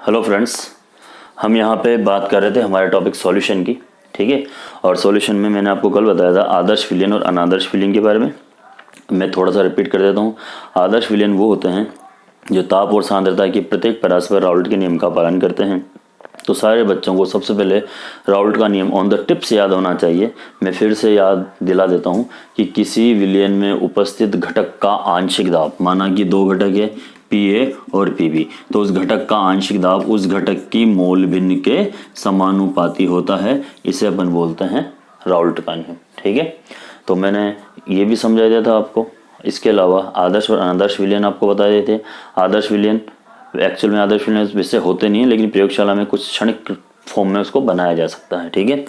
Hello friends, हम यहाँ पे बात कर रहे थे हमारे टॉपिक सॉल्यूशन की। ठीक है, और सॉल्यूशन में मैंने आपको कल बताया था आदर्श विलयन और अनादर्श विलयन के बारे में। मैं थोड़ा सा रिपीट कर देता हूँ। आदर्श विलयन वो होते हैं जो ताप और सांद्रता की प्रत्येक परास्पर राउल्ट के नियम का पालन करते हैं। तो सारे बच्चों को सबसे पहले राउल्ट का नियम ऑन द टिप से याद होना चाहिए। मैं फिर से याद दिला देता हूँ कि किसी विलयन में उपस्थित घटक का आंशिक दाब, माना कि दो घटक है पीए और पीबी, तो उस घटक का आंशिक दाब उस घटक की मोल भिन्न के समानुपाती होता है। इसे अपन बोलते हैं राउल्ट का नियम। ठीक है, तो मैंने ये भी समझा दिया था आपको। इसके अलावा आदर्श और अनादर्श विलयन आपको बता देते। आदर्श विलयन एक्चुअल में आदर्श विलयन वैसे होते नहीं है, लेकिन प्रयोगशाला में कुछ क्षणिक फॉर्म में उसको बनाया जा सकता है। ठीक है,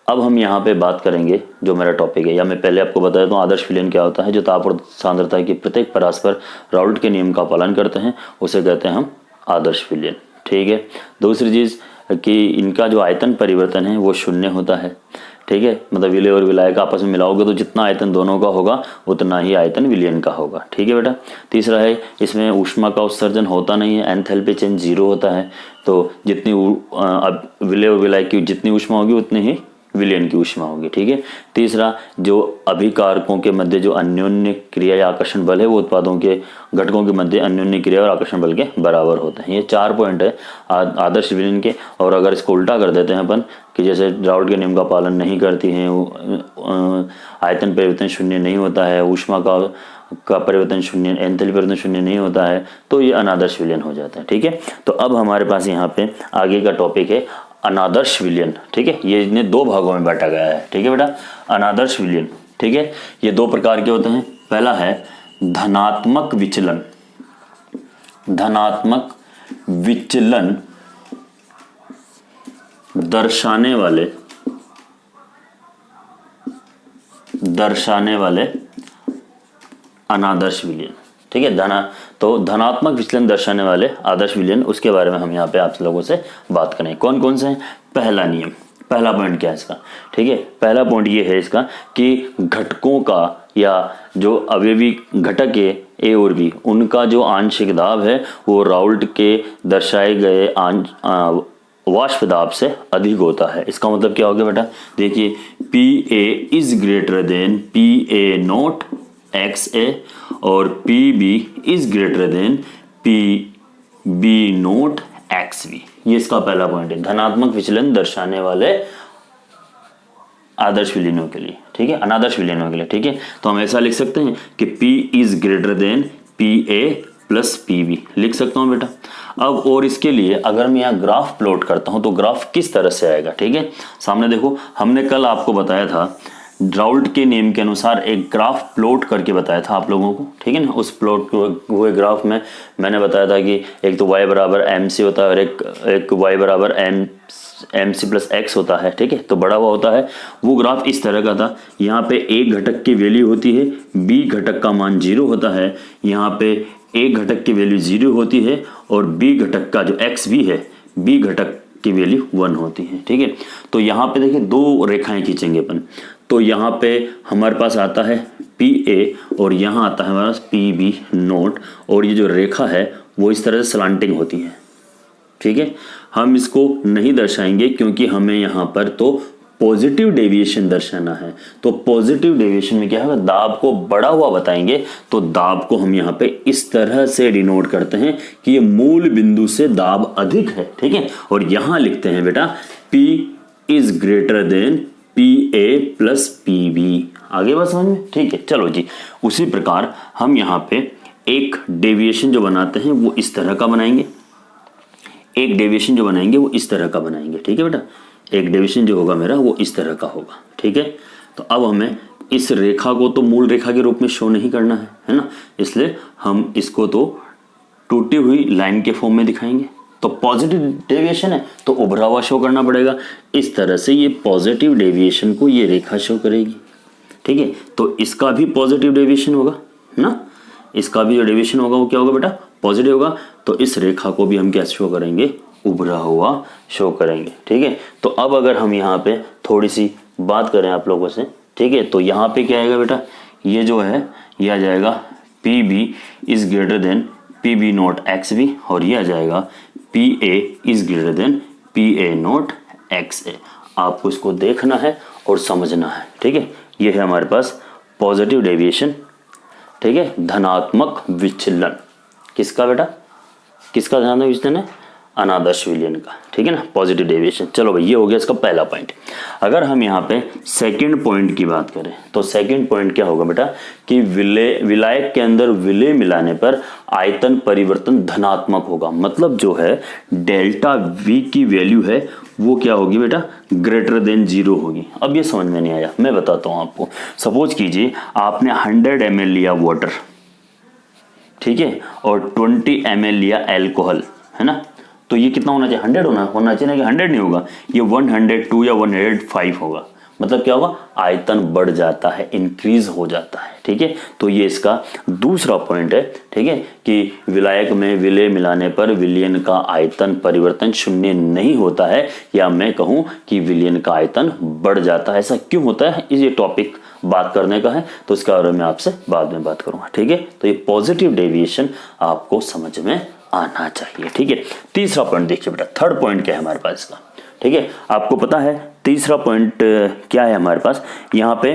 अब हम यहाँ पे बात करेंगे जो मेरा टॉपिक है, या मैं पहले आपको बता देता हूँ आदर्श विलयन क्या होता है। जो ताप और सांद्रता की प्रत्येक परास्पर राउल्ट के नियम का पालन करते हैं उसे कहते हैं हम आदर्श विलयन। ठीक है, दूसरी चीज़ कि इनका जो आयतन परिवर्तन है वो शून्य होता है। ठीक है, मतलब विलय और विलायक का आपस में मिलाओगे तो जितना आयतन दोनों का होगा उतना ही आयतन विलयन का होगा। ठीक है बेटा। तीसरा है, इसमें ऊष्मा का उत्सर्जन होता नहीं है, एंथैल्पी चेंज 0 होता है। तो जितनी विलय और विलायक की जितनी ऊष्मा होगी उतनी ही विलयन की ऊष्मा होगी। ठीक है। तीसरा, जो अभिकारकों के मध्य जो अन्योन्य क्रिया या आकर्षण बल है वो उत्पादों के घटकों के मध्य अन्योन्य क्रिया और आकर्षण बल के बराबर होते हैं। ये 4 पॉइंट है आदर्श विलयन के। और अगर इसको उल्टा कर देते हैं अपन कि जैसे राउल्ट के नियम का पालन नहीं करती हैं, आयतन परिवर्तन शून्य नहीं होता है, ऊष्मा का परिवर्तन शून्य, एंथैल्पी परिवर्तन शून्य नहीं होता है, तो ये अनादर्श विलयन हो जाता है। ठीक है, तो अब हमारे पास यहाँ पे आगे का टॉपिक है अनादर्श विलयन। ठीक है, ये इन्हें 2 भागों में बांटा गया है। ठीक है बेटा, अनादर्श विलयन। ठीक है, ये 2 प्रकार के होते हैं। पहला है धनात्मक विचलन। धनात्मक विचलन दर्शाने वाले अनादर्श विलयन। ठीक है, तो धनात्मक विचलन दर्शाने वाले आदर्श विलयन, उसके बारे में हम यहाँ पे आप लोगों से बात करें। कौन कौन से हैं? पहला नियम, पहला पॉइंट क्या है इसका? ठीक है, पहला पॉइंट ये है इसका कि घटकों का या जो अवयवी घटक है ए और बी, उनका जो आंशिक दाब है वो राउल्ट के दर्शाए गए वाष्प दाब से अधिक होता है। इसका मतलब क्या हो गया बेटा? देखिए, P A is greater than P A not X A और P B is greater than P B not X B. ये इसका पहला पॉइंट है, धनात्मक विचलन दर्शाने वाले आदर्श विलयनों के लिए। ठीक है, अनादर्श विलयनों के लिए। ठीक है, तो हम ऐसा लिख सकते हैं कि P is greater than P A plus P B, लिख सकता हूं बेटा। अब और इसके लिए अगर मैं यहाँ ग्राफ प्लॉट करता हूं तो ग्राफ किस तरह से आएगा? ठीक है, सामने देखो, हमने कल आपको बताया था राउल्ट के नियम के अनुसार एक ग्राफ प्लॉट करके बताया था आप लोगों को। ठीक है ना, उस प्लॉट हुए ग्राफ में मैंने बताया था कि एक तो y बराबर एम सी होता है और एक y बराबर एम सी प्लस एक्स होता है। ठीक है, तो बड़ा हुआ होता है। वो ग्राफ इस तरह का था। यहाँ पे एक घटक की वैल्यू होती है, बी घटक का मान 0 होता है। यहाँ पे एक घटक की वैल्यू 0 होती है और बी घटक का जो एक्स बी है, बी घटक की वैल्यू 1 होती है। ठीक है, तो यहाँ पे देखिए 2 रेखाएं खींचेंगे अपन। तो यहाँ पे हमारे पास आता है पी ए और यहाँ आता है हमारे पास पी बी नोट, और ये जो रेखा है वो इस तरह से स्लांटिंग होती है। ठीक है, हम इसको नहीं दर्शाएंगे क्योंकि हमें यहाँ पर तो पॉजिटिव डेविएशन दर्शाना है। तो पॉजिटिव डेविएशन में क्या होगा? दाब को बढ़ा हुआ बताएंगे। तो दाब को हम यहाँ पे इस तरह से डिनोट करते हैं कि ये मूल बिंदु से दाब अधिक है। ठीक है, और यहाँ लिखते हैं बेटा P is greater than P A plus P B. आगे बात समझ में? ठीक है, चलो जी। उसी प्रकार हम यहाँ पे एक डेविएशन जो बनाते हैं वो इस तरह का बनाएंगे, एक डेविएशन जो बनाएंगे वो इस तरह का बनाएंगे। ठीक है बेटा, एक डेविएशन जो होगा मेरा वो इस तरह का होगा। ठीक है, तो अब हमें इस रेखा को तो मूल रेखा के रूप में शो नहीं करना है ना, इसलिए हम इसको तो टूटी हुई लाइन के फॉर्म में दिखाएंगे। तो पॉजिटिव डेविएशन है तो उभरा हुआ शो करना पड़ेगा। इस तरह से ये पॉजिटिव डेविएशन को ये रेखा शो करेगी। ठीक है, तो इसका भी पॉजिटिव डेविएशन होगा ना, इसका भी जो डेविएशन होगा वो क्या होगा बेटा? पॉजिटिव होगा। तो इस रेखा को भी हम क्या शो करेंगे? उभरा हुआ शो करेंगे। ठीक है, तो अब अगर हम यहाँ पे थोड़ी सी बात करें आप लोगों से, ठीक है, तो यहाँ पे क्या आएगा बेटा? ये जो है ये आ जाएगा P B is greater than P B not X B, और ये आ जाएगा P A is greater than P A not X A. आपको इसको देखना है और समझना है, ठीक है। ये है हमारे पास पॉजिटिव डेविएशन, ठीक है, धनात्मक विचलन। किसका बेटा, किसका धनात्मक विचलन है? अनादर्श विलयन का, ठीक है ना, पॉजिटिव डेविएशन। चलो भाई, ये हो गया इसका पहला पॉइंट। अगर हम यहाँ पे सेकंड पॉइंट की बात करें तो सेकंड पॉइंट क्या होगा बेटा कि विलायक के अंदर विलय मिलाने पर आयतन परिवर्तन धनात्मक होगा। मतलब जो है डेल्टा वी की वैल्यू है वो क्या होगी बेटा, ग्रेटर देन 0 होगी। अब ये समझ में नहीं आया, मैं बताता हूँ आपको। सपोज कीजिए आपने 100 ml लिया वाटर, ठीक है, और 20 ml लिया एल्कोहल, है ना। तो ये कितना होना चाहिए, 100 होना चाहिए ना, कि 100 नहीं होगा, ये 102 या 105 होगा। मतलब क्या होगा, आयतन बढ़ जाता है, इंक्रीज हो जाता है, ठीक है। तो ये इसका दूसरा पॉइंट है, ठीक है, कि विलायक में विलय मिलाने पर विलयन का आयतन परिवर्तन शून्य नहीं होता है, या मैं कहूं कि विलयन का आयतन बढ़ जाता है। ऐसा क्यों होता है, ये टॉपिक बात करने का है, तो इसके बारे में आपसे बाद में बात करूंगा, ठीक है। तो ये पॉजिटिव डेविएशन आपको समझ में आना चाहिए, ठीक है। तीसरा पॉइंट देखिए बेटा, थर्ड पॉइंट क्या है हमारे पास इसका, ठीक है। आपको पता है तीसरा पॉइंट क्या है हमारे पास, यहाँ पे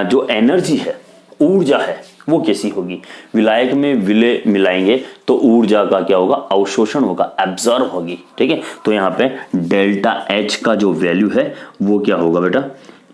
जो एनर्जी है, ऊर्जा है, वो कैसी होगी। विलायक में विलय मिलाएंगे तो ऊर्जा का क्या होगा, अवशोषण होगा, एब्जॉर्ब होगी, ठीक है। तो यहाँ पे डेल्टा एच का जो वैल्यू है वो क्या होगा बेटा,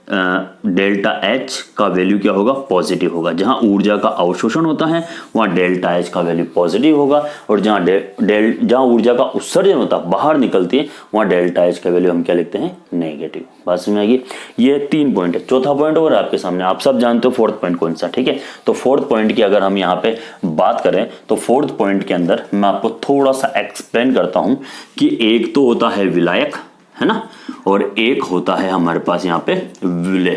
डेल्टा एच का वैल्यू क्या होगा, पॉजिटिव होगा। जहां ऊर्जा का अवशोषण होता है वहां डेल्टा एच का वैल्यू पॉजिटिव होगा, और जहां ऊर्जा का उत्सर्जन होता है, बाहर निकलती है, वहां डेल्टा एच का वैल्यू हम क्या लिखते हैं, नेगेटिव। बात समझ में आएगी। ये 3 पॉइंट है। चौथा पॉइंट और आपके सामने, आप सब जानते हो फोर्थ पॉइंट कौन सा, ठीक है। तो फोर्थ पॉइंट की अगर हम यहाँ पे बात करें तो फोर्थ पॉइंट के अंदर मैं आपको थोड़ा सा एक्सप्लेन करता हूं कि एक तो होता है विलायक, है ना, और एक होता है हमारे पास यहाँ पे विलय,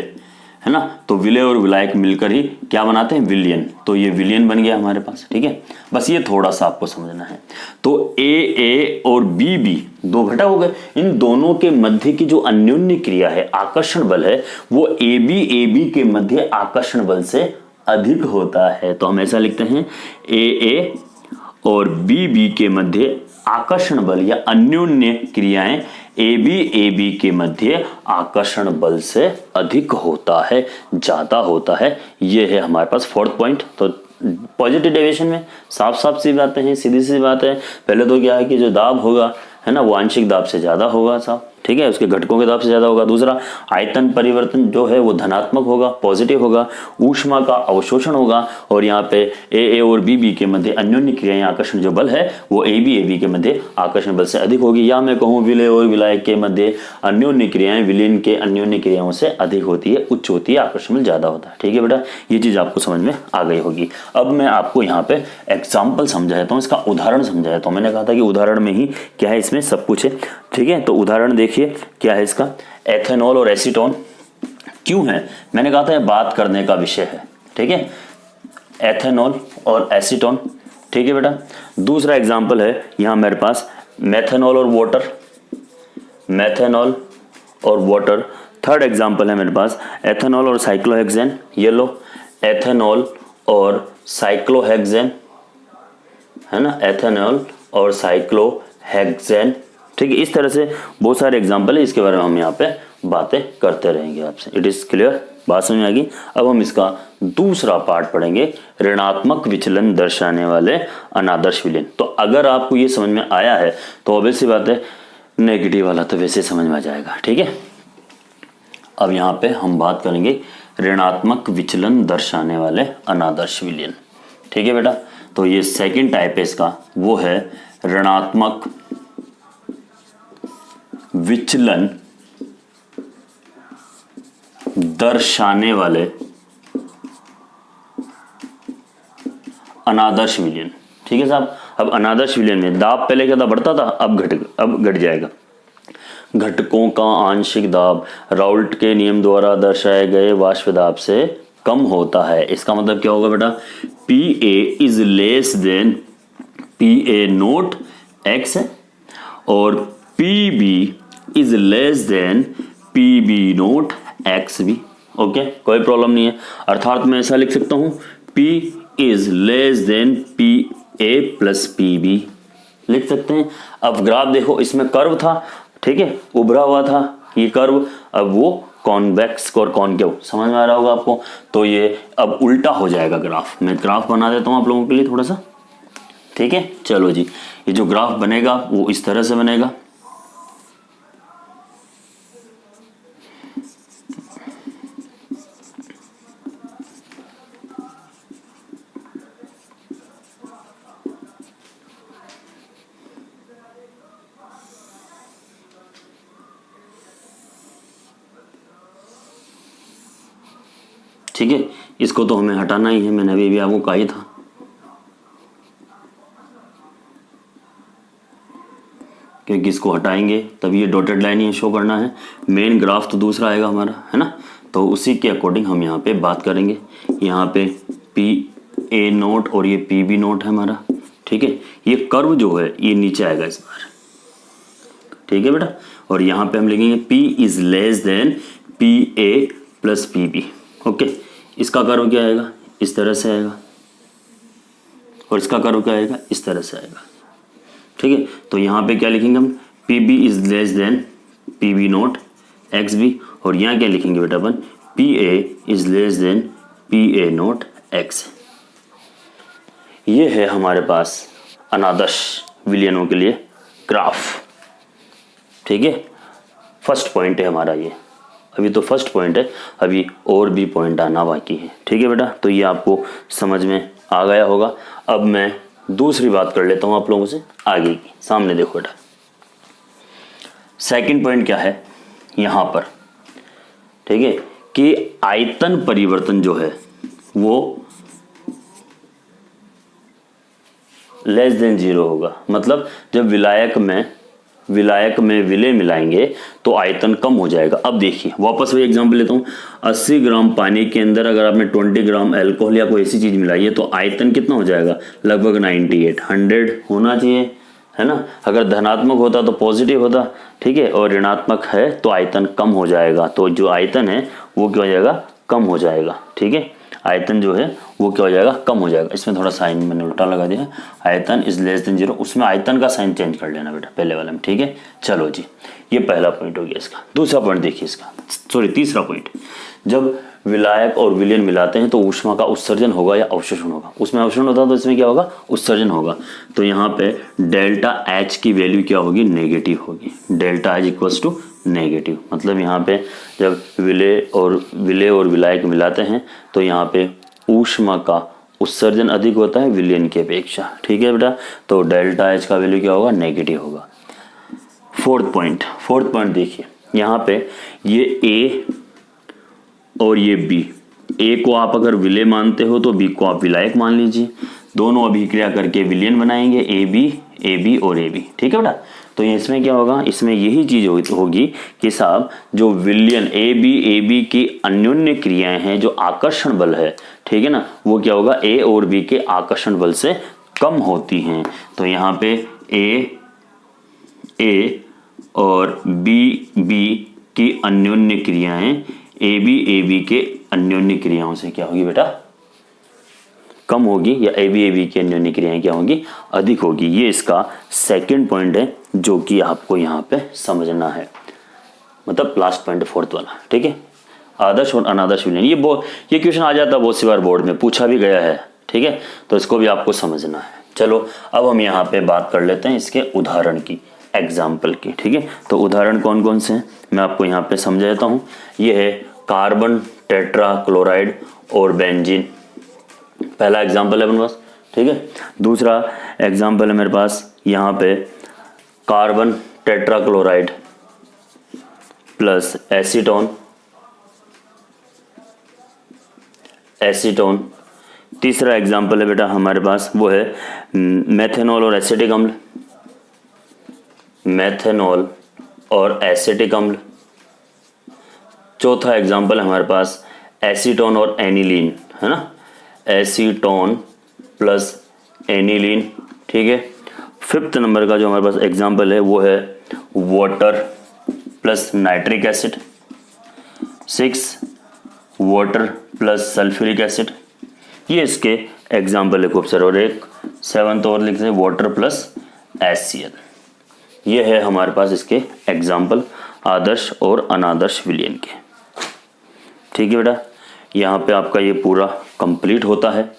है ना। तो विलय और विलायक मिलकर ही क्या बनाते हैं, विलयन। तो ये विलयन बन गया हमारे पास, ठीक है। बस ये थोड़ा सा आपको समझना है। तो ए और बी दो घटक हो गए। इन दोनों के मध्य की जो अन्योन्य क्रिया है, आकर्षण बल है, वो ए बी के मध्य आकर्षण बल से अधिक होता है। तो हम ऐसा लिखते हैं, ए और बी के मध्य आकर्षण बल या अन्योन्य क्रियाएं ए बी के मध्य आकर्षण बल से अधिक होता है, ज्यादा होता है। ये है हमारे पास फोर्थ पॉइंट। तो पॉजिटिव डेविएशन में साफ साफ सी बातें हैं, सीधी सी बात है। पहले तो क्या है कि जो दाब होगा, है ना, वो आंशिक दाब से ज्यादा होगा साहब, ठीक है, उसके घटकों के दाब से ज्यादा होगा। दूसरा, आयतन परिवर्तन जो है वो धनात्मक होगा, पॉजिटिव होगा। ऊष्मा का अवशोषण होगा, और यहाँ पे ए और बी के मध्य अन्योन्य क्रियाएं, आकर्षण जो बल है वो ए बी के मध्य आकर्षण बल से अधिक होगी। या मैं कहूँ विलय और विलायक के मध्य अन्योन्य क्रियाएं विलयन के अन्योन्य क्रियाओं से अधिक होती है, उच्च होती है, आकर्षण बल ज्यादा होता है, ठीक है बेटा। ये चीज आपको समझ में आ गई होगी। अब मैं आपको यहाँ पे एग्जाम्पल समझाता हूँ, इसका उदाहरण समझाता हूँ। मैंने कहा था कि उदाहरण में ही क्या है, इसमें सब कुछ है, ठीक है। तो उदाहरण देखिए क्या है इसका, एथेनॉल और एसीटोन। क्यों है, मैंने कहा था बात करने का विषय है, ठीक है, एथेनॉल और एसीटोन, ठीक है बेटा। दूसरा एग्जांपल है यहां मेरे पास मेथेनॉल और वाटर, मेथेनॉल और वाटर। थर्ड एग्जांपल है मेरे पास एथेनॉल और साइक्लोहेक्सेन। ये लो, एथेनॉल और साइक्लोहेक्सेन, है ना, एथेनॉल और साइक्लोहेक्सेन, ठीक है। इस तरह से बहुत सारे एग्जाम्पल है, इसके बारे में हम यहाँ पे बातें करते रहेंगे आपसे। इट इज क्लियर, बात समझ में आ गई। अब हम इसका दूसरा पार्ट पढ़ेंगे, ऋणात्मक विचलन दर्शाने वाले अनादर्श विलयन। तो अगर आपको ये समझ में आया है तो ऑब्वियस सी बात है नेगेटिव वाला तो वैसे समझ में आ जाएगा, ठीक है। अब यहाँ पे हम बात करेंगे ऋणात्मक विचलन दर्शाने वाले अनादर्श विलयन, ठीक है बेटा। तो ये सेकेंड टाइप है इसका, वो है ऋणात्मक विचलन दर्शाने वाले अनादर्श विलयन, ठीक है साहब। अब अनादर्श विलयन में दाब पहले क्या था, बढ़ता था, अब घट जाएगा। घटकों का आंशिक दाब राउल्ट के नियम द्वारा दर्शाए गए वाष्प दाब से कम होता है। इसका मतलब क्या होगा बेटा, P A is less than P A not X है, और P B is less than P B not X B. Okay, कोई प्रॉब्लम नहीं है। अर्थात मैं ऐसा लिख सकता हूं, P is less than P A plus P B, लिख सकते हैं। अब ग्राफ देखो, इसमें कर्व था, ठीक है, उभरा हुआ था ये कर्व, अब वो कॉन्वेक्स और कॉनकेव, समझ में आ रहा होगा आपको। तो ये अब उल्टा हो जाएगा ग्राफ। मैं ग्राफ बना देता हूँ आप लोगों के लिए थोड़ा सा, ठीक है। चलो जी, ये जो ग्राफ बनेगा वो इस तरह से बनेगा। ठीक है, इसको तो हमें हटाना ही है, मैंने अभी आपको कहा ही था। क्योंकि इसको हटाएंगे तब ये डॉटेड लाइन ही शो करना है। मेन ग्राफ तो दूसरा आएगा हमारा, है ना। तो उसी के अकॉर्डिंग हम यहाँ पे बात करेंगे। यहाँ पे पी ए नोट और ये पी बी नोट है हमारा, ठीक है। ये कर्व जो है ये नीचे आएगा इस बार, ठीक है बेटा। और यहाँ पे हम लिखेंगे P is less than P A plus P B. Okay, इसका कर्व क्या आएगा, इस तरह से आएगा, और इसका कर्व क्या आएगा, इस तरह से आएगा, ठीक है। तो यहाँ पे क्या लिखेंगे हम, P B is less than P B not X B, और यहाँ क्या लिखेंगे बेटा अपन, P A is less than P A not X. ये है हमारे पास अनादर्श विलयनों के लिए ग्राफ, ठीक है। फर्स्ट पॉइंट है हमारा ये, अभी तो फर्स्ट पॉइंट है, अभी और भी पॉइंट आना बाकी है, ठीक है बेटा। तो ये आपको समझ में आ गया होगा। अब मैं दूसरी बात कर लेता हूं आप लोगों से आगे की। सामने देखो बेटा, सेकंड पॉइंट क्या है यहां पर, ठीक है, कि आयतन परिवर्तन जो है वो लेस देन 0 होगा। मतलब जब विलायक में विलय मिलाएंगे तो आयतन कम हो जाएगा। अब देखिए, वापस वही एग्जांपल लेता हूँ। 80 ग्राम पानी के अंदर अगर आपने 20 ग्राम अल्कोहल या कोई ऐसी चीज मिलाई है तो आयतन कितना हो जाएगा, लगभग 98, 100 होना चाहिए, है ना। अगर धनात्मक होता तो पॉजिटिव होता, ठीक है, और ऋणात्मक है तो आयतन कम हो जाएगा। तो जो आयतन है वो क्या हो जाएगा, कम हो जाएगा, ठीक है। आयतन जो है वो क्या हो जाएगा, कम हो जाएगा। इसमें थोड़ा साइन मैंने उल्टा लगा दिया, आयतन इज लेस देन 0, उसमें आयतन का साइन चेंज कर लेना बेटा पहले वाले में, ठीक है। चलो जी, ये पहला पॉइंट हो गया इसका। दूसरा पॉइंट देखिए इसका, सॉरी तीसरा पॉइंट, जब विलायक और विलयन मिलाते हैं तो ऊष्मा का उत्सर्जन होगा या अवशोषण होगा। उसमें अवशोषण होता तो इसमें क्या होगा, उत्सर्जन होगा। तो यहाँ पे डेल्टा एच की वैल्यू क्या होगी, नेगेटिव होगी। Delta H equals to negative, मतलब यहाँ पे जब विलय और विलायक मिलाते हैं तो यहाँ पे ऊष्मा का उत्सर्जन अधिक होता है विलयन की अपेक्षा, ठीक है बेटा। तो डेल्टा एच का वैल्यू क्या होगा, नेगेटिव होगा। फोर्थ पॉइंट देखिए, यहाँ पे ये ए और ये बी, ए को आप अगर विलय मानते हो तो बी को आप विलायक मान लीजिए। दोनों अभिक्रिया करके विलयन बनाएंगे, ए बी और ए बी, ठीक है बेटा। तो इसमें क्या होगा, इसमें यही चीज होगी कि साहब जो विलयन ए बी की अन्योन्य क्रियाएं हैं, जो आकर्षण बल है, ठीक है ना, वो क्या होगा, ए और बी के आकर्षण बल से कम होती हैं। तो यहाँ पे ए और बी की अन्योन्य क्रियाएं ए बी के अन्योन्य क्रियाओं से क्या होगी बेटा, कम होगी, या ए बी की अन्योन्य क्रियाएं क्या होगी, अधिक होगी। ये इसका सेकंड पॉइंट है जो कि आपको यहाँ पे समझना है, मतलब लास्ट पॉइंट फोर्थ वाला, ठीक है। आदर्श और अनादर्श विलयन, ये क्वेश्चन आ जाता है बहुत सी बार बोर्ड में, पूछा भी गया है, ठीक है। तो इसको भी आपको समझना है। चलो अब हम यहाँ पे बात कर लेते हैं इसके उदाहरण की, एग्जाम्पल की, ठीक है। तो उदाहरण कौन कौन से हैं मैं आपको यहाँ पे समझाता हूँ। ये है कार्बन टेट्रा क्लोराइड और बेंजीन, पहला एग्जाम्पल है अपने पास, ठीक है। दूसरा एग्जाम्पल है मेरे पास यहाँ पे carbon tetra chloride plus acetone. तीसरा एग्जाम्पल है बेटा हमारे पास, वो है मेथेनॉल और एसिटिक अम्ल, मेथेनॉल और एसिटिक अम्ल। चौथा एग्जाम्पल है हमारे पास एसीटोन और एनिलीन, है ना, एसीटोन प्लस एनिलीन, ठीक है। फिफ्थ नंबर का जो हमारे पास एग्जाम्पल है वो है water plus nitric acid. 6 water plus sulphuric acid, ये इसके एग्जाम्पल है खूब सारे। और एक 7th और लिखते हैं वाटर प्लस HCl। ये है हमारे पास इसके एग्जाम्पल आदर्श और अनादर्श विलयन के। ठीक है बेटा, यहाँ पे आपका ये पूरा कंप्लीट होता है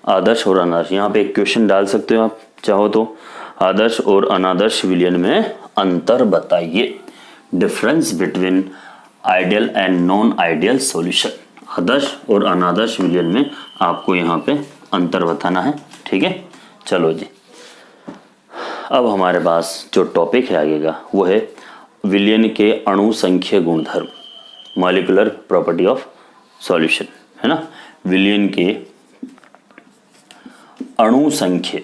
आदर्श और अनादर्श। यहाँ पे एक क्वेश्चन डाल सकते हो आप चाहो तो, आदर्श और अनादर्श विलयन में अंतर बताइए, difference between ideal and non ideal solution. आदर्श और अनादर्श विलयन में आपको यहाँ पे अंतर बताना है। ठीक है, चलो जी, अब हमारे पास जो टॉपिक है आगे का वो है विलयन के अणु संख्य गुणधर्म, मॉलिक्यूलर प्रॉपर्टी ऑफ सॉल्यूशन, है ना। विलयन के अणु संख्य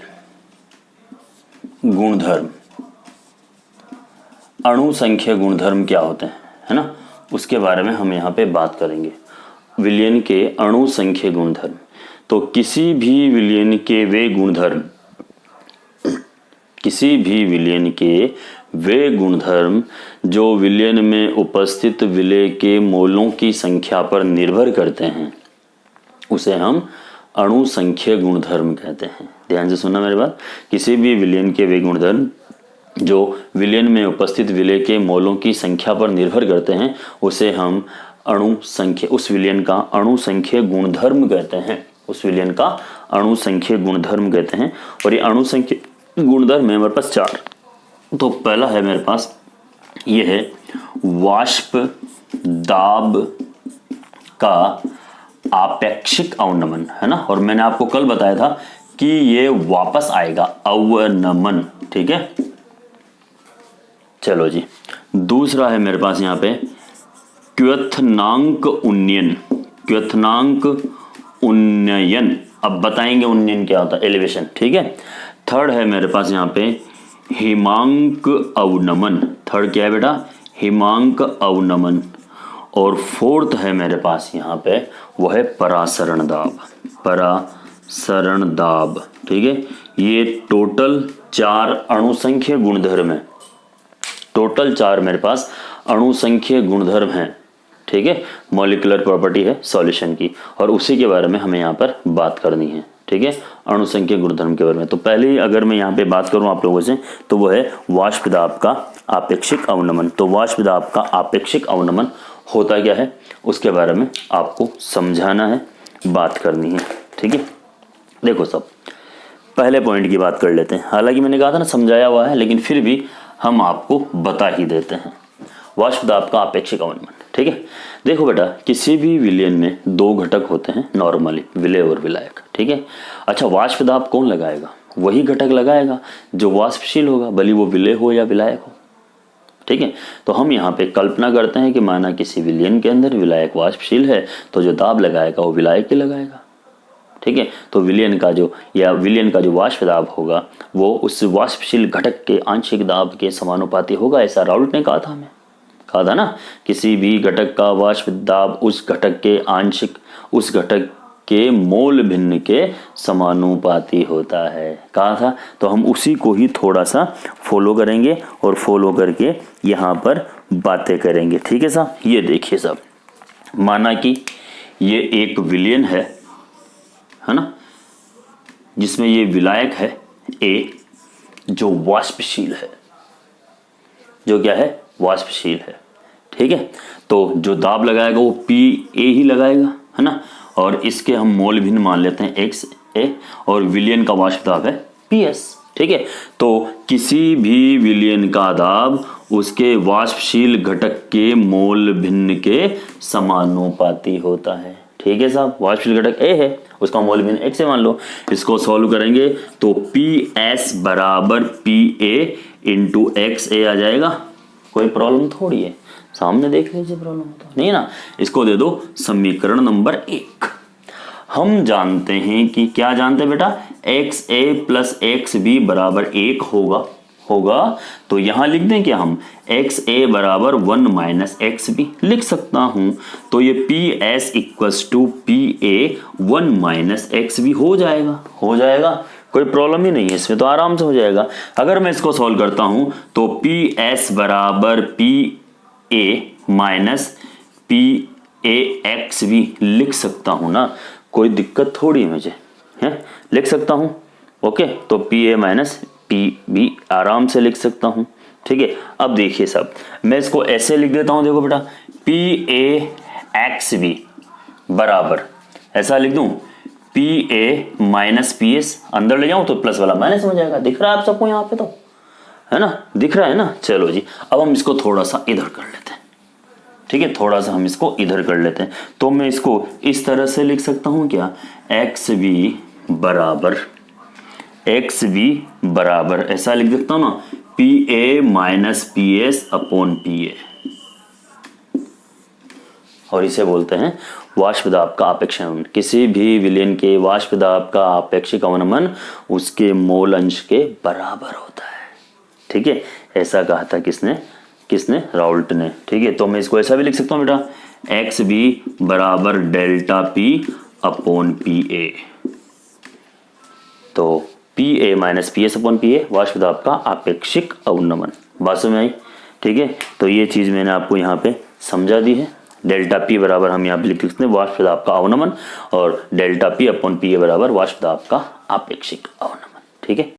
गुणधर्म, अणु संख्य गुणधर्म क्या होते हैं, है ना, उसके बारे में हम यहाँ पे बात करेंगे। विलयन के अणु संख्य गुणधर्म, तो किसी भी विलयन के वे गुणधर्म, किसी भी विलयन के वे गुणधर्म जो विलयन में उपस्थित विलेय के मोलों की संख्या पर निर्भर करते हैं, उसे हम अणु संख्य गुणधर्म कहते हैं। ध्यान से सुनना मेरी बात, किसी भी विलयन के वे गुणधर्म जो विलयन में उपस्थित विलेय के मोलों की संख्या पर निर्भर करते हैं, उसे हम अणु संख्य, उस विलयन का अणु संख्य गुणधर्म कहते हैं, उस विलयन का अणु संख्य गुणधर्म कहते हैं। और ये अणु संख्य गुणधर्म है हमारे पास 4। तो पहला है मेरे पास ये है वाष्प दाब का आपेक्षिक अवनमन, है ना। और मैंने आपको कल बताया था कि ये वापस आएगा, अवनमन। ठीक है, चलो जी, दूसरा है मेरे पास यहाँ पे क्वथनांक उन्नयन, क्वथनांक उन्नयन। अब बताएंगे उन्नयन क्या होता है, एलिवेशन। ठीक है, थर्ड है मेरे पास यहाँ पे हिमांक अवनमन। थर्ड क्या है बेटा, हिमांक अवनमन। और फोर्थ है मेरे पास यहाँ पे वो है परासरण दाब, परासरण दाब। ठीक है, ये टोटल 4 अणु संख्य गुणधर्म है, टोटल 4 मेरे पास अणु संख्य गुणधर्म है। ठीक है, मॉलिक्यूलर प्रॉपर्टी है सॉल्यूशन की, और उसी के बारे में हमें यहाँ पर बात करनी है। ठीक है, अणु संख्य गुणधर्म के बारे में। तो पहले ही अगर मैं यहाँ पे बात करूँ आप लोगों से, तो वो है वाष्प दाब का आपेक्षिक अवनमन। तो वाष्प दाब का आपेक्षिक अवनमन होता क्या है, उसके बारे में आपको समझाना है, बात करनी है। ठीक है, देखो सब पहले पॉइंट की बात कर लेते हैं। हालांकि मैंने कहा था ना समझाया हुआ है, लेकिन फिर भी हम आपको बता ही देते हैं वाष्प दाब का आपेक्षिक अवनमन। ठीक है, देखो बेटा, किसी भी विलयन में 2 घटक होते हैं नॉर्मली, विलेय और विलायक। ठीक है, अच्छा वाष्प दाब कौन लगाएगा, वही घटक लगाएगा जो वाष्पशील होगा, भले वो विलेय हो या विलायक हो। ठीक है, तो हम यहाँ पे कल्पना करते हैं कि माना किसी विलयन के अंदर विलायक वाष्पशील है, तो जो दाब लगाएगा वो विलायक ही लगाएगा। ठीक है, तो विलयन का जो वाष्प दाब होगा वो उस वाष्पशील घटक के आंशिक दाब के समानुपाती होगा, ऐसा राउल्ट ने कहा था, हमें कहा था ना, किसी भी घटक का वाष्प दाब उस घटक के मोल भिन्न के समानुपाती होता है, कहा था। तो हम उसी को ही थोड़ा सा फॉलो करेंगे और फॉलो करके यहाँ पर बातें करेंगे। ठीक है साहब, ये देखिए साहब, माना कि ये एक विलयन है ना, जिसमें ये विलायक है ए, जो वाष्पशील है, जो क्या है, वाष्पशील है। ठीक है, तो जो दाब लगाएगा वो पी ए ही लगाएगा, है ना। और इसके हम मोल भिन्न मान लेते हैं एक्स ए, और विलयन का वाष्प दाब है पी एस। ठीक है, तो किसी भी विलयन का दाब उसके वाष्पशील घटक के मोल भिन्न के समानुपाती होता है। ठीक है साहब, वाष्पशील घटक ए है, उसका मोल भिन्न एक्स से मान लो। इसको सॉल्व करेंगे तो पी एस बराबर पी ए इंटू एक्स ए आ जाएगा। कोई प्रॉब्लम थोड़ी है, सामने देख लीजिए, प्रॉब्लम होता नहीं ना। इसको दे दो समीकरण नंबर 1। हम जानते हैं कि क्या जानते हैं बेटा, एक्स ए प्लस एक्स बी बराबर 1 होगा। तो यहां लिख दें क्या हम, एक्स ए बराबर 1 माइनस एक्स बी लिख सकता हूं। तो ये P S equals to P A 1 minus X B हो जाएगा। कोई प्रॉब्लम ही नहीं है इसमें, तो आराम से हो जाएगा। अगर मैं इसको सॉल्व करता हूं तो पी एस बराबर P A minus P A x भी लिख सकता हूं ना, कोई दिक्कत थोड़ी है मुझे, है लिख सकता हूं। ओके, तो पी ए माइनस टी भी आराम से लिख सकता हूं। ठीक है, अब देखिए साहब, मैं इसको ऐसे लिख देता हूं, देखो बेटा, पी ए एक्स बी बराबर, ऐसा लिख दूं, P A minus P S, अंदर ले जाऊं तो प्लस वाला माइनस हो जाएगा। दिख रहा है आप सबको यहाँ पे, तो है ना, दिख रहा है ना। चलो जी, अब हम इसको थोड़ा सा इधर कर लेते हैं। ठीक है, थोड़ा सा हम इसको इधर कर लेते हैं, तो मैं इसको इस तरह से लिख सकता हूं क्या, एक्स बी बराबर ऐसा लिख देता हूं ना, P A minus P S upon P ए, और इसे बोलते हैं वाष्प दाब का आपेक्षिक अवनमन। किसी भी विलयन के वाष्प दाब का आपेक्षिक अवनमन उसके मोल अंश के बराबर होता है। ठीक है, ऐसा कहा था किसने राउल्ट ने। ठीक है, तो मैं इसको ऐसा भी लिख सकता हूं बेटा, एक्स बी बराबर delta P upon P A, तो P A minus P S upon P A वाष्प दाब का आपेक्षिक अवनमन। बात समझ में आई? ठीक है, तो ये चीज मैंने आपको यहाँ पे समझा दी है। डेल्टा पी बराबर हम यहाँ पे लिख सकते हैं वाष्प दाब का अवनमन, और डेल्टा पी अपॉन पी ए बराबर वाष्प दाब का आपेक्षिक अवनमन। ठीक है।